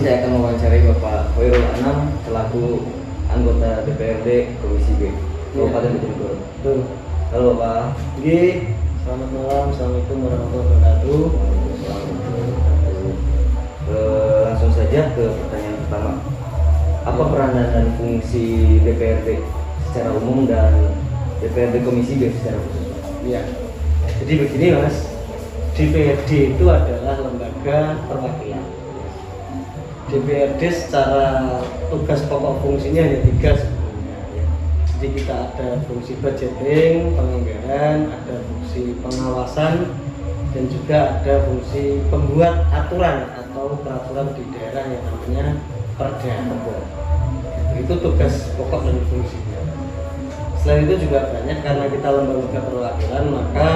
saya akan mewawancarai Bapak Hoirul Anam selaku anggota DPRD Komisi B Kabupaten Bojonegoro. Betul. Halo Bapak. Oke, selamat malam. Assalamualaikum warahmatullahi wabarakatuh. Langsung saja ke pertanyaan pertama. Apa peranan dan fungsi DPRD secara umum dan DPRD Komisi B secara khusus? Ya. Jadi begini Mas, DPRD itu adalah lembaga perwakilan. DPRD secara tugas pokok fungsinya hanya 3 sebenarnya. Jadi kita ada fungsi budgeting, penganggaran, ada fungsi pengawasan, dan juga ada fungsi pembuat aturan atau peraturan di daerah yang namanya Perda. Itu tugas pokok dan fungsinya. Selain itu juga banyak karena kita lembaga perwakilan, maka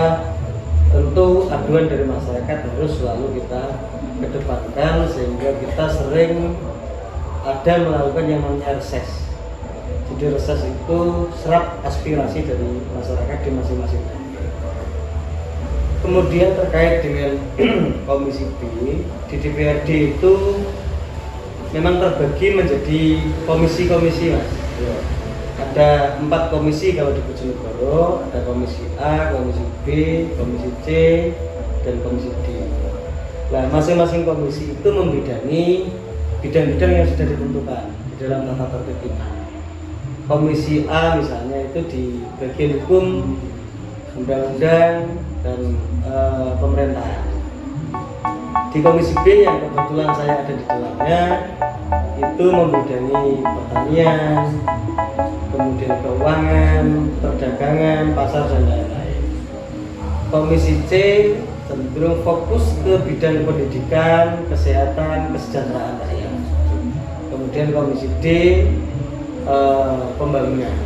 tentu aduan dari masyarakat harus selalu kita kedepankan sehingga kita sering ada melakukan yang namanya reses. Jadi reses itu serap aspirasi dari masyarakat di masing-masing daerah. Kemudian terkait dengan Komisi B di DPRD itu memang terbagi menjadi komisi-komisi Mas. Ada 4 komisi kalau di Bojonegoro, ada komisi A, komisi B, komisi C, dan komisi D. Nah, masing-masing komisi itu membidangi bidang-bidang yang sudah ditentukan di dalam tata tertib kita. Komisi A misalnya itu di bagian hukum, undang-undang, dan pemerintahan. Di komisi B yang kebetulan saya ada di dalamnya itu membidangi pertanian, kemudian keuangan, perdagangan, pasar, dan lain-lain. Komisi C cenderung fokus ke bidang pendidikan, kesehatan, kesejahteraan rakyat. Kemudian komisi D pembangunan.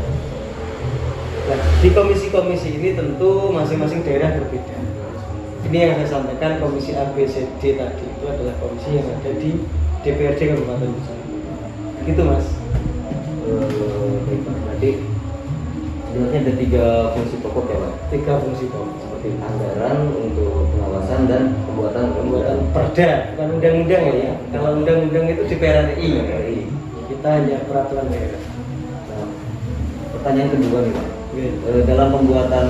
Nah, di komisi-komisi ini tentu masing-masing daerah berbeda. Ini yang saya sampaikan, komisi A, B, C, D tadi itu adalah komisi yang ada di DPRD Kabupaten Bojonegoro. Gitu Mas. Baik Pak, berarti sebenarnya ada 3 fungsi pokok ya Pak? 3 fungsi pokok Seperti anggaran untuk pengawasan dan pembuatan perda, bukan undang-undang ya. Kalau undang-undang itu di PRRI. Kita hanya peraturan daerah. Nah, pertanyaan kedua nih Pak. Dalam pembuatan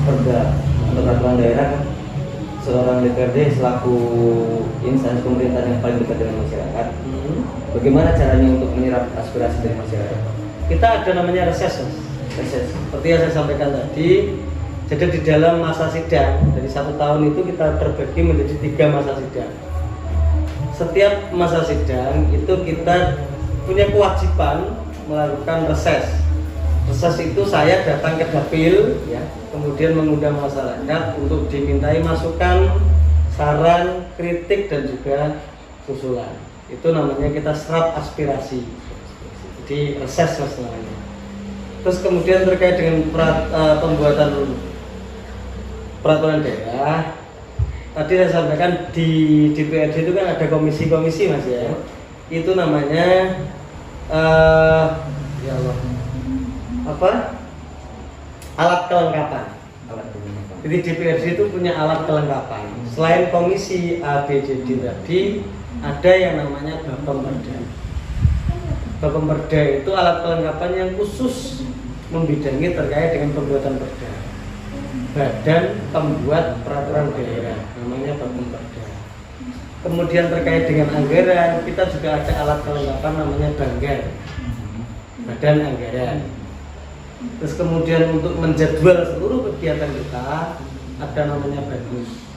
perda atau peraturan daerah kan seorang DPRD selaku instansi pemerintahan yang paling dekat dengan masyarakat. Bagaimana caranya untuk menyerap aspirasi dari masyarakat? Kita ada namanya reses, Mas. Reses. Seperti yang saya sampaikan tadi, jadi di dalam masa sidang dari 1 tahun itu kita terbagi menjadi 3 masa sidang. Setiap masa sidang itu kita punya kewajiban melakukan reses. Reses itu saya datang ke dapil, ya, kemudian mengundang masyarakat untuk dimintai masukan, saran, kritik, dan juga usulan. Itu namanya kita serap aspirasi. Jadi reses Mas namanya. Terus kemudian terkait dengan pembuatan peraturan daerah, tadi saya sampaikan di DPRD itu kan ada komisi-komisi Mas ya. Itu namanya ya Allah, alat kelengkapan. Jadi DPRD itu punya alat kelengkapan. Selain komisi A, B, C, D tadi, ada yang namanya Bapemperda. Bapemperda itu alat kelengkapan yang khusus membidangi terkait dengan pembuatan perda. Badan pembuat peraturan daerah, namanya Bapemperda. Kemudian terkait dengan anggaran, kita juga ada alat kelengkapan namanya Banggar, Badan Anggaran. Terus kemudian untuk menjadwal seluruh kegiatan kita ada namanya BANUS,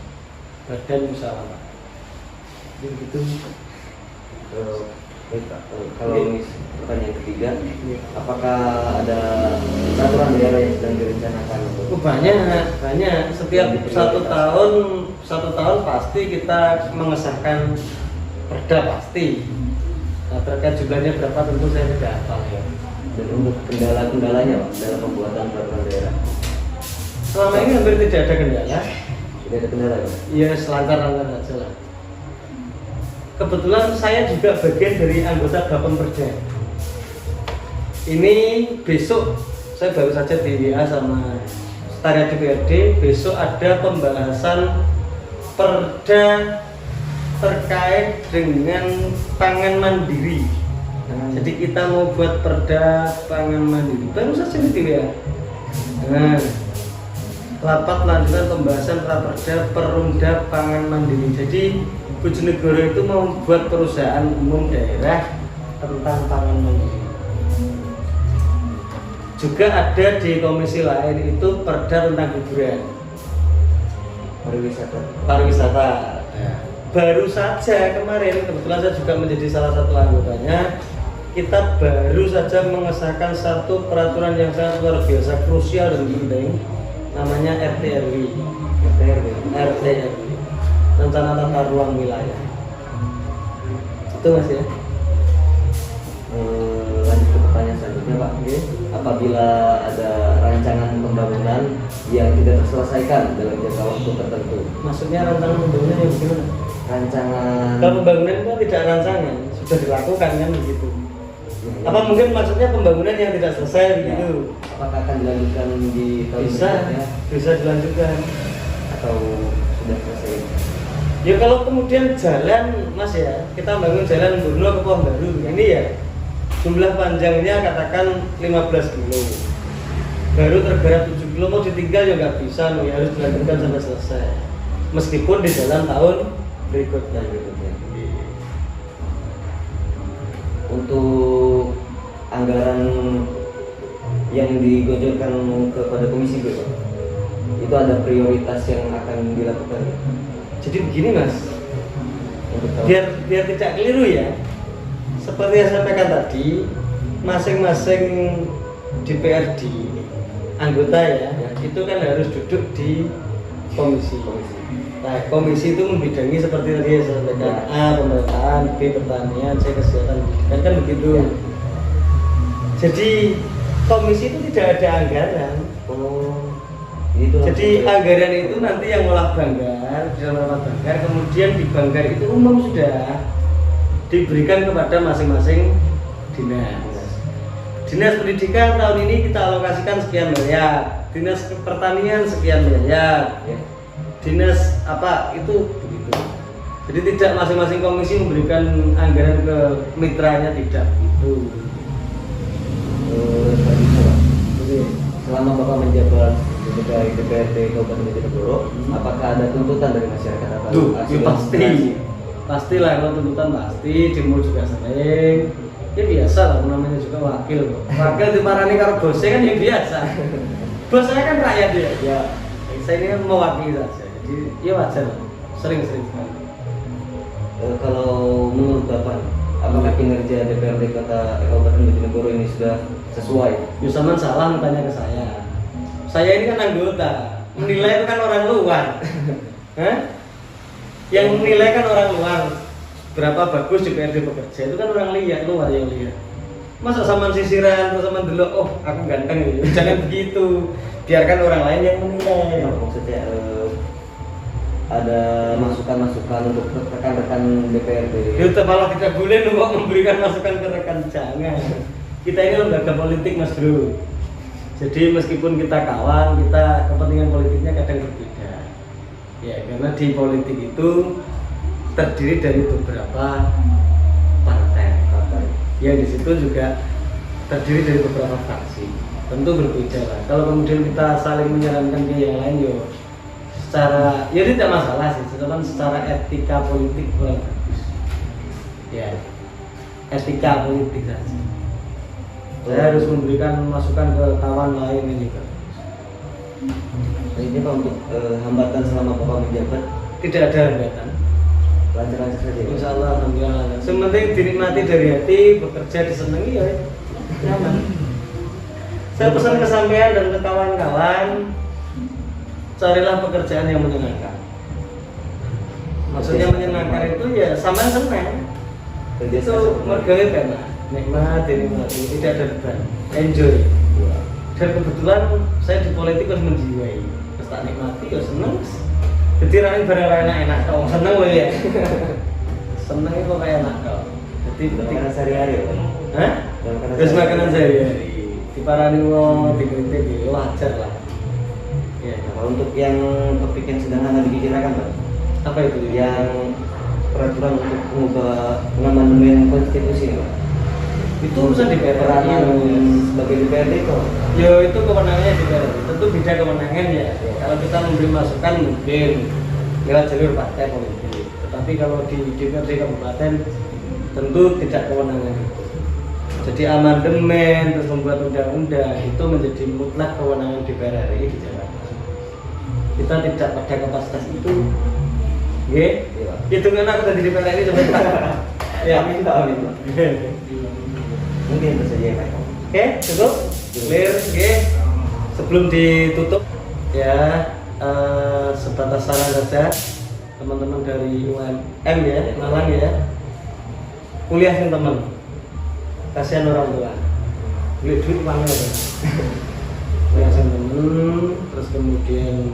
Badan Musyawarah. Begitu. Kalau pertanyaan ketiga, apakah ada peraturan daerah yang sedang direncanakan untuk? Banyak. Setiap 1 tahun pasti kita mengesahkan perda pasti. Nah, terkait jumlahnya berapa tentu saya tidak hafal ya. Dan untuk kendala-kendalanya Pak, dalam pembuatan peraturan daerah? Selama ini hampir tidak ada kendala. Tidak ada kendala Pak? Iya, selancar-lancar saja lah. Kebetulan saya juga bagian dari anggota Bapemperda. Ini besok saya baru saja di WA sama Sekretariat DPRD, besok ada pembahasan perda terkait dengan pangan mandiri. Jadi kita mau buat perda pangan mandiri. Baru saja itu ya. Nah, rapat lanjutan pembahasan raperda perumda pangan mandiri. Jadi Bojonegoro itu mau membuat perusahaan umum daerah tentang pangan mandiri. Juga ada di komisi lain itu perda tentang hiburan, pariwisata. Ya. Baru saja kemarin kebetulan saya juga menjadi salah satu anggotanya. Kita baru saja mengesahkan satu peraturan yang sangat luar biasa krusial dan penting, namanya RTRW. Rencana Tata Ruang Wilayah. Itu Mas ya. Lanjut ke pertanyaan selanjutnya Pak. Apabila ada rancangan pembangunan yang tidak terselesaikan dalam jangka waktu tertentu. Maksudnya rancangan pembangunan yang bagaimana? Rancangan. Kalau pembangunan itu tidak rancangan, sudah dilakukan kan begitu. Apa mungkin maksudnya pembangunan yang tidak selesai begitu? Apakah akan dilanjutkan di tahun berikutnya? Bisa dilanjutkan Atau sudah selesai? Ya kalau kemudian jalan Mas ya, kita bangun jalan Burno ke Pohon Baru ini ya, jumlah panjangnya katakan 15 kilo, baru tergarap 7 kilo, mau ditinggal ya nggak bisa, ya harus dilanjutkan sampai selesai meskipun di jalan tahun berikutnya. Untuk anggaran yang digocorkan kepada Komisi B, itu ada prioritas yang akan dilakukan. Jadi begini Mas, biar tidak keliru ya, seperti yang saya sampaikan tadi, masing-masing DPRD anggota ya, itu kan harus duduk di komisi. Nah, komisi itu membidangi seperti tadi yang saya sampaikan, A pemerintahan, B pertanian, C kesehatan, kan begitu. Jadi komisi itu tidak ada anggaran. Jadi anggaran itu nanti yang ngolah banggar, bisa ngolah banggar, kemudian di banggar itu umum sudah diberikan kepada masing-masing dinas. Dinas pendidikan tahun ini kita alokasikan sekian miliar, dinas pertanian sekian miliar, ya. Dinas apa itu begitu. Jadi tidak masing-masing komisi memberikan anggaran ke mitranya, tidak gitu. Selama Bapak menjabat sebagai DPRD Kabupaten Bojonegoro, apakah ada tuntutan dari masyarakat atau pastilah kalau tuntutan pasti, demo juga sering. Ya biasa lah, namanya juga wakil. Wakil diparani karo bosnya kan ya biasa. Bos saya kan rakyat ya. Saya ini kan mewakili saja. Jadi ya wajar, sering-sering sekali. Kalau menurut Bapak, apakah kinerja DPRD Kota Kabupaten Bojonegoro ini sudah sesuai? Yusaman salah tanya ke saya. Saya ini kan anggota, menilai itu kan orang luar. Yang menilai kan orang luar. Berapa bagus DPRD bekerja itu kan orang luar yang lihat. Masa sama sisiran terus sama dulu, oh aku ganteng gitu. Jangan begitu. Biarkan orang lain yang menilai. Maksudnya ada masukan-masukan untuk rekan-rekan DPRD. Itu malah tidak boleh kok memberikan masukan ke rekan, jangan. Kita ini lembaga politik Mas Bro. Jadi meskipun kita kawan, kita kepentingan politiknya kadang berbeda. Ya karena di politik itu terdiri dari beberapa partai. Ya di situ juga terdiri dari beberapa fraksi. Tentu berbeda lah. Kalau kemudian kita saling menyarankan ke yang lain, yo secara ya tidak masalah sih, cuman secara etika politik kurang bagus. Ya, etika politik saja. Saya harus memberikan masukan ke kawan lain ini juga. Ini Pak, untuk hambatan selama Bapak menjabat Tidak ada hambatan. lancar-lancar saja. Insya Allah alhamdulillah. Sementing dinikmati dari hati, bekerja disenangi ya nyaman. Saya pesan ke sampean dan ke kawan-kawan, carilah pekerjaan yang menyenangkan. Maksudnya menyenangkan itu ya sampean senang. Itu mergawe enak, dinikmati, tidak ada beban, enjoy. Dan kebetulan saya di politik harus menjiwai, terus tak nikmati ya seneng. Jadi rani barang enak kau seneng loh ya. Seneng itu kayak enak kau. Jadi makanan sehari-hari ya? Hah? Terus makanan sehari-hari. Diparani wong, dikritik ya wajar lah. Ya, Kalau untuk yang topik yang sedang hangat dibicarakan Pak, apa itu? yang peraturan untuk mengubah mengamandemen konstitusi Pak. Itu urusan DPR Peranan sebagai DPRD kok. Ya itu kewenangannya DPR. Tentu beda kewenangan ya. Kalau kita memberi masukan mungkin lewat jalur partai politik. Tetapi kalau di DPRD kabupaten tentu tidak kewenangan itu. Jadi amandemen terus membuat undang-undang itu menjadi mutlak kewenangan DPR RI di Jakarta. Kita tidak pada kapasitas itu. Nggih. Iya. Hitungan aku tadi DPR RI coba. Ya, Amin Pak, amin Pak. Mungkin itu saja Pak. Oke, cukup. Clear, oke. Sebelum ditutup ya sebatas saran saja teman-teman dari UMM ya, Malang ya. Kuliahin teman. Kasihan orang tua. Beli duit uangnya ya. Kuliahin teman, terus kemudian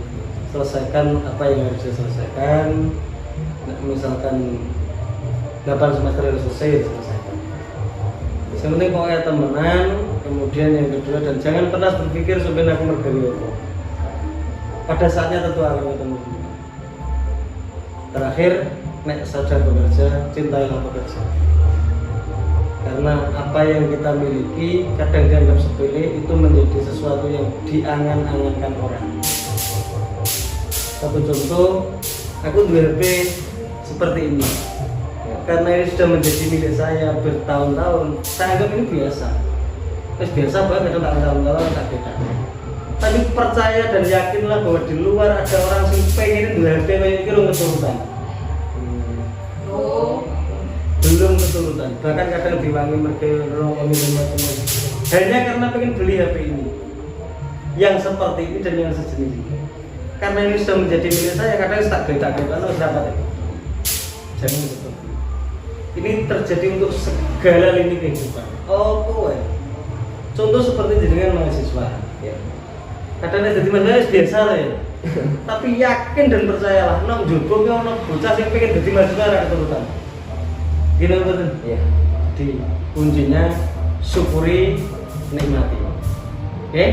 selesaikan apa yang harus diselesaikan. Nah, misalkan 8 semester harus selesai, selesaikan. Yang penting pokoknya temenan, kemudian yang kedua dan jangan pernah berpikir sebenarnya aku mergani apa. Pada saatnya tentu akan ketemu. Terakhir, nek saja bekerja, cintailah bekerja. Karena apa yang kita miliki kadang dianggap sepele itu menjadi sesuatu yang diangan-angankan orang. Satu contoh, aku HP seperti ini. Karena ini sudah menjadi milik saya bertahun-tahun, saya anggap ini biasa. Terus biasa banget, kadang tak tahun-tahun tak beda. Tapi percaya dan yakinlah bahwa di luar ada orang yang pengen dua HP kayak ini belum keturutan. Belum keturutan. Bahkan kadang diwangi mereka minum macam-macam. Hanya karena pengen beli HP ini, yang seperti ini dan yang sejenis ini. Karena ini sudah menjadi milik saya, kadang tak beda-beda, harus dapat itu. Jangan seperti itu. Ini terjadi untuk segala lini kehidupan. Oh, contoh seperti dengan mahasiswa. Ya. Kadang jadi mahasiswa biasa lah ya. Tapi yakin dan percayalah, nak jubuknya nak bocah yang pengen jadi mahasiswa ada keturutan. Gini betul. Iya. Di kuncinya syukuri, nikmati. Oke?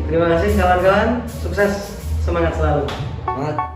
Terima kasih kawan-kawan. Sukses, semangat selalu. Semangat.